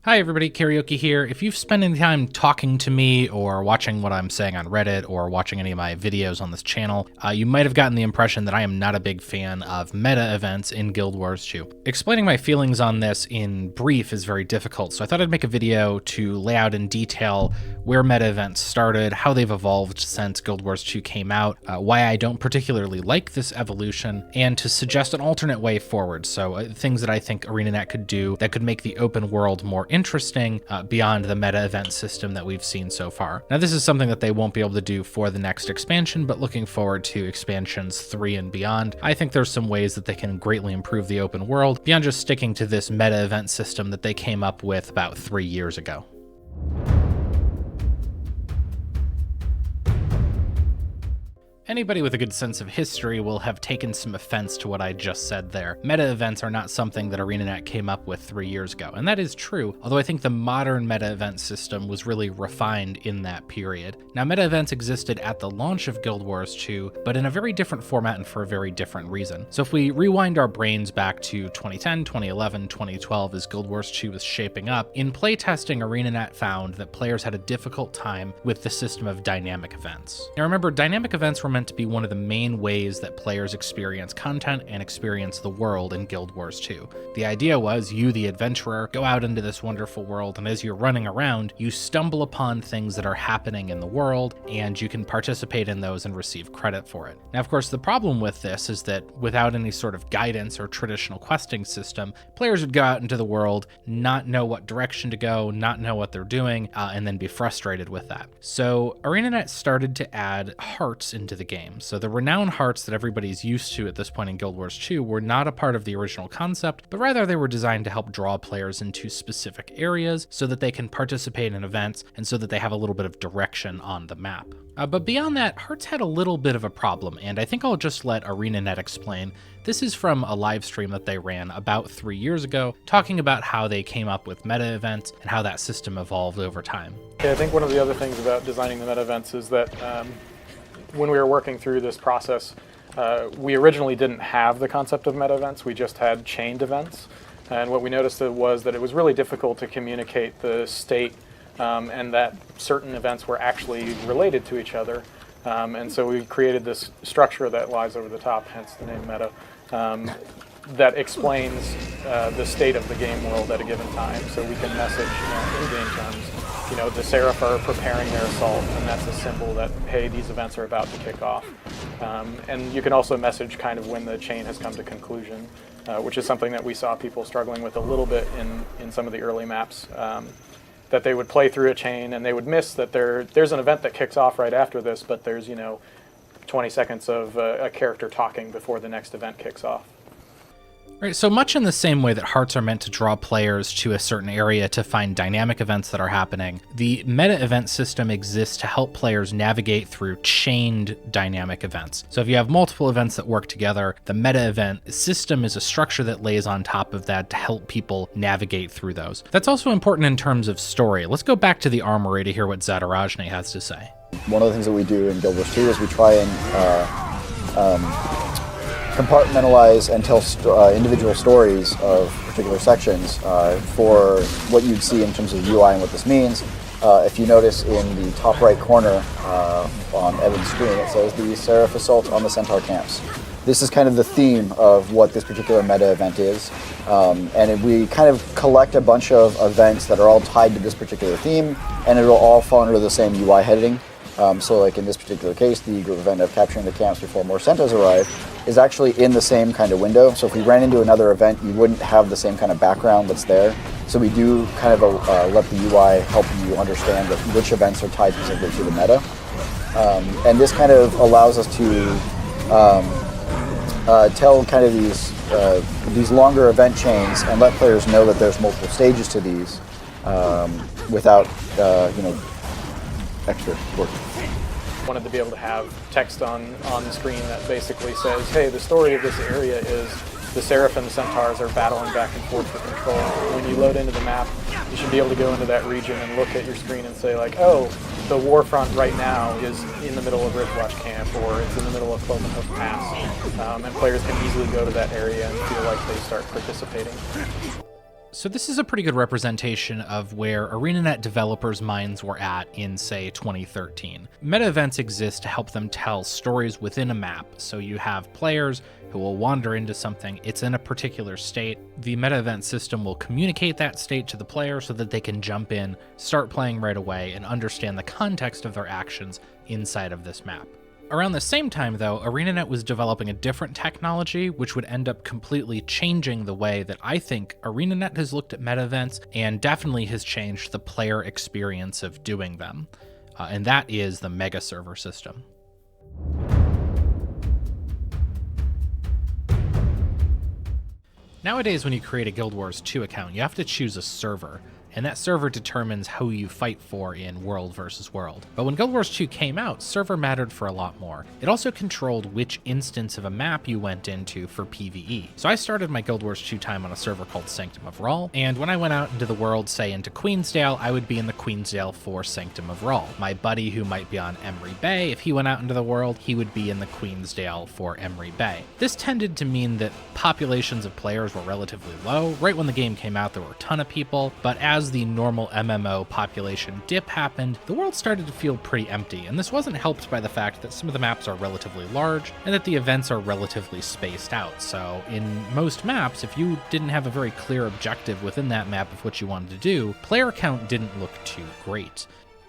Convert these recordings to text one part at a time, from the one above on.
Hi everybody, Karaoke here. If you've spent any time talking to me or watching what I'm saying on Reddit or watching any of my videos on this channel, you might have gotten the impression that I am not a big fan of meta events in Guild Wars 2. Explaining my feelings on this in brief is very difficult, so I thought I'd make a video to lay out in detail where meta events started, how they've evolved since Guild Wars 2 came out, why I don't particularly like this evolution, and to suggest an alternate way forward. So things that I think ArenaNet could do that could make the open world more interesting beyond the meta event system that we've seen so far. Now, this is something that they won't be able to do for the next expansion, but looking forward to expansions 3 and beyond, I think there's some ways that they can greatly improve the open world beyond just sticking to this meta event system that they came up with about 3 years ago. Anybody with a good sense of history will have taken some offense to what I just said there. Meta events are not something that ArenaNet came up with 3 years ago, and that is true, although I think the modern meta event system was really refined in that period. Now, meta events existed at the launch of Guild Wars 2, but in a very different format and for a very different reason. So if we rewind our brains back to 2010, 2011, 2012 as Guild Wars 2 was shaping up, in playtesting, ArenaNet found that players had a difficult time with the system of dynamic events. Now remember, dynamic events were meant to be one of the main ways that players experience content and experience the world in Guild Wars 2. The idea was you, the adventurer, go out into this wonderful world, and as you're running around, you stumble upon things that are happening in the world, and you can participate in those and receive credit for it. Now, of course, the problem with this is that without any sort of guidance or traditional questing system, players would go out into the world, not know what direction to go, not know what they're doing, and then be frustrated with that. So ArenaNet started to add hearts into the game. So the renowned hearts that everybody's used to at this point in Guild Wars 2 were not a part of the original concept, but rather they were designed to help draw players into specific areas so that they can participate in events and so that they have a little bit of direction on the map. But beyond that, hearts had a little bit of a problem, and I think I'll just let ArenaNet explain. This is from a live stream that they ran about 3 years ago, talking about how they came up with meta events and how that system evolved over time. Yeah, I think one of the other things about designing the meta events is that when we were working through this process, we originally didn't have the concept of meta events, we just had chained events. And what we noticed was that it was really difficult to communicate the state and that certain events were actually related to each other. And so we created this structure that lies over the top, hence the name meta, that explains the state of the game world at a given time. So we can message in-game terms, the Seraph are preparing their assault, and that's a symbol that, hey, these events are about to kick off. And you can also message kind of when the chain has come to conclusion, which is something that we saw people struggling with a little bit in some of the early maps, that they would play through a chain and they would miss that there's an event that kicks off right after this, but there's 20 seconds of a character talking before the next event kicks off. Right, so much in the same way that hearts are meant to draw players to a certain area to find dynamic events that are happening, the meta event system exists to help players navigate through chained dynamic events. So if you have multiple events that work together, the meta event system is a structure that lays on top of that to help people navigate through those. That's also important in terms of story. Let's go back to the Armory to hear what Zadarajne has to say. One of the things that we do in Guild Wars 2 is we try and compartmentalize and tell individual stories of particular sections for what you'd see in terms of UI and what this means. If you notice in the top right corner on Evan's screen, it says the Seraph Assault on the Centaur camps. This is kind of the theme of what this particular meta event is. We kind of collect a bunch of events that are all tied to this particular theme, and it'll all fall under the same UI heading. So like in this particular case, the group event of capturing the camps before more centaurs arrive is actually in the same kind of window. So if we ran into another event, you wouldn't have the same kind of background that's there. So we do kind of let the UI help you understand which events are tied specifically to the meta. And this kind of allows us to tell kind of these longer event chains and let players know that there's multiple stages to these without extra work. Wanted to be able to have text on the screen that basically says, hey, the story of this area is the Seraph and the Centaurs are battling back and forth for control. When you load into the map, you should be able to go into that region and look at your screen and say like, oh, the war front right now is in the middle of Ridgewatch Camp, or it's in the middle of Clovenhoof Pass, and players can easily go to that area and feel like they start participating. So this is a pretty good representation of where ArenaNet developers' minds were at in, say, 2013. Meta events exist to help them tell stories within a map, so you have players who will wander into something, it's in a particular state. The meta event system will communicate that state to the player so that they can jump in, start playing right away, and understand the context of their actions inside of this map. Around the same time, though, ArenaNet was developing a different technology, which would end up completely changing the way that I think ArenaNet has looked at meta events, and definitely has changed the player experience of doing them. And that is the Megaserver system. Nowadays, when you create a Guild Wars 2 account, you have to choose a server, and that server determines who you fight for in World versus World. But when Guild Wars 2 came out, server mattered for a lot more. It also controlled which instance of a map you went into for PvE. So I started my Guild Wars 2 time on a server called Sanctum of Rahl, and when I went out into the world, say into Queensdale, I would be in the Queensdale for Sanctum of Rahl. My buddy who might be on Emery Bay, if he went out into the world, he would be in the Queensdale for Emery Bay. This tended to mean that populations of players were relatively low. Right when the game came out, there were a ton of people, but as the normal MMO population dip happened, the world started to feel pretty empty, and this wasn't helped by the fact that some of the maps are relatively large and that the events are relatively spaced out. So in most maps, if you didn't have a very clear objective within that map of what you wanted to do, player count didn't look too great.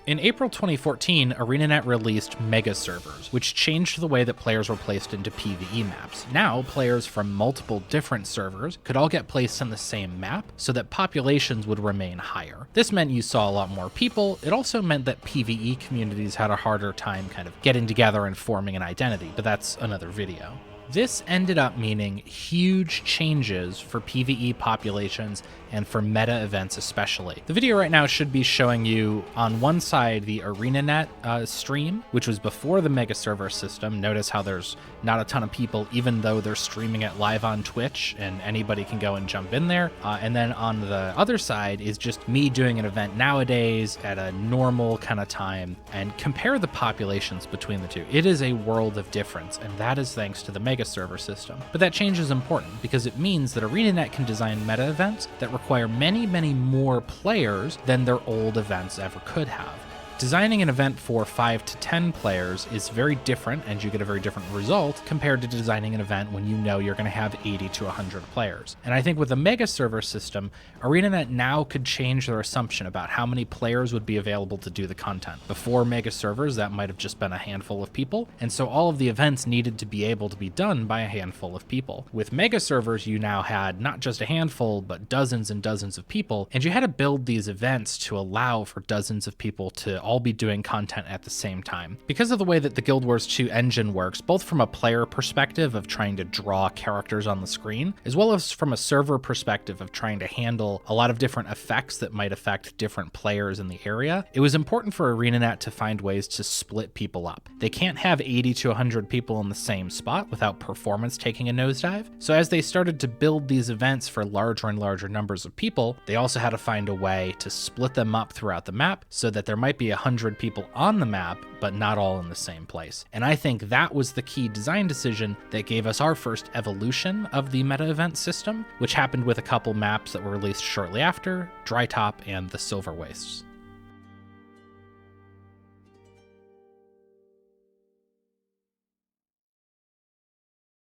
In April 2014, ArenaNet released Megaservers, which changed the way that players were placed into PvE maps. Now, players from multiple different servers could all get placed on the same map so that populations would remain higher. This meant you saw a lot more people. It also meant that PvE communities had a harder time kind of getting together and forming an identity, but that's another video. This ended up meaning huge changes for PvE populations and for meta events especially. The video right now should be showing you on one side the ArenaNet stream, which was before the Megaserver system. Notice how there's not a ton of people, even though they're streaming it live on Twitch and anybody can go and jump in there. And then on the other side is just me doing an event nowadays at a normal kind of time, and compare the populations between the two. It is a world of difference, and that is thanks to the Megaserver system. But that change is important because it means that ArenaNet can design meta events that require many, many more players than their old events ever could have. Designing an event for 5 to 10 players is very different, and you get a very different result compared to designing an event when you know you're going to have 80 to 100 players. And I think with the Megaserver system, ArenaNet now could change their assumption about how many players would be available to do the content. Before Megaservers, that might have just been a handful of people, and so all of the events needed to be able to be done by a handful of people. With Megaservers, you now had not just a handful, but dozens and dozens of people, and you had to build these events to allow for dozens of people to all be doing content at the same time. Because of the way that the Guild Wars 2 engine works, both from a player perspective of trying to draw characters on the screen, as well as from a server perspective of trying to handle a lot of different effects that might affect different players in the area, it was important for ArenaNet to find ways to split people up. They can't have 80 to 100 people in the same spot without performance taking a nosedive. So as they started to build these events for larger and larger numbers of people, they also had to find a way to split them up throughout the map so that there might be 100 people on the map, but not all in the same place. And I think that was the key design decision that gave us our first evolution of the meta event system, which happened with a couple maps that were released shortly after, Drytop and the Silver Wastes.